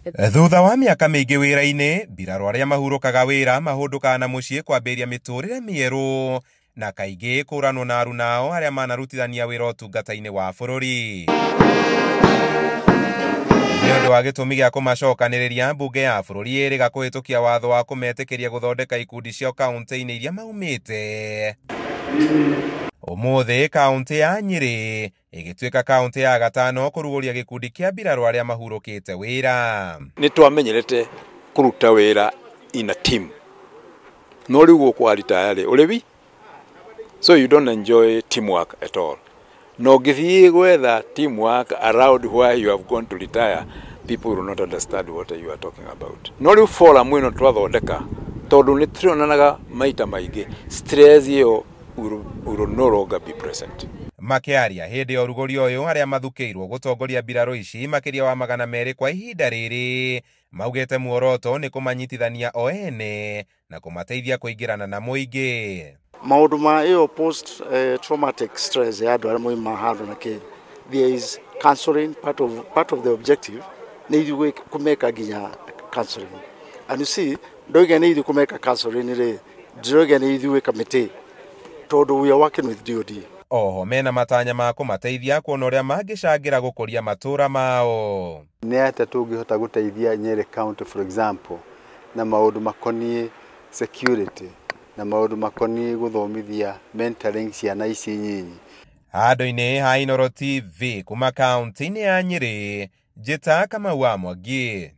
Thutha wa miaka mingi wira-ini, mbirarũ aria mahurũkaga wira mahũndũkaga na muciĩ kwambĩria mĩtũrĩre mĩerũ na kaingĩ kũranwo na aruna ao aria manarutithania wira ũtungata-inĩ wa bũrũri. Nĩ ũndũ wa gĩtũmi gĩa kũmacokanĩrĩria, mbunge ya bũrũri ĩrĩga kũhĩtũkia watho wa kũmetĩkĩria gũthondeka ikundi cia kaunti-inĩ iria maumĩte. Ũmũthĩ kaunti ya Nyĩrĩ ĩgĩtuĩka kaunti ya gatano kũrugũria gĩkundi kĩa mbirarũ arĩa mahurũkĩte wĩra. Nĩ twamenyerete kũruta wĩra in a team. No rĩu gũkũ retire ũrĩwi. So you don't enjoy teamwork at all. No gĩthiĩ gwetha teamwork around where you have gone to retire, people will not understand what you are talking about. No rĩu forum ĩno twathondeka tondũ nĩ tũronanaga maita maingĩ stress ĩyo will no longer be present. Makĩaria hĩndĩ ya ũrugũri ũyũ arĩa mathukĩirwo gũtongoria mbirarũ ici makĩria wa 200 kwa ihinda rĩrĩ maugĩte muoroto nĩ kũmanyitithania o ene na kũmateithia kũingĩrana na mũingĩ. Maũndũ ma ĩyo post traumatic stress ya andũ arĩa moima handũ na kĩ, there is counseling, part of the objective nĩ ithuĩ kũmeka nginya counseling. And you see, ndoiga nĩ ithuĩ kũmeka counseling rĩ, ndoiga nĩ ithuĩ committee tondũ we are working with DOD. Oho mena matanya ma kũmateithia kuona ũrĩa mangĩcangĩra gũkũria matũra mao. Nĩ atĩa tũngĩhota gũteithia Nyeri County for example na maũndũ makoniĩ security na maũndũ makoniĩ gũthomithia mentoring ciana ici nyinyi. Handũ-inĩ ha Inooro TV kuma kaunti-inĩ ya Nyĩrĩ, Njĩta Kamau wa Mwangi.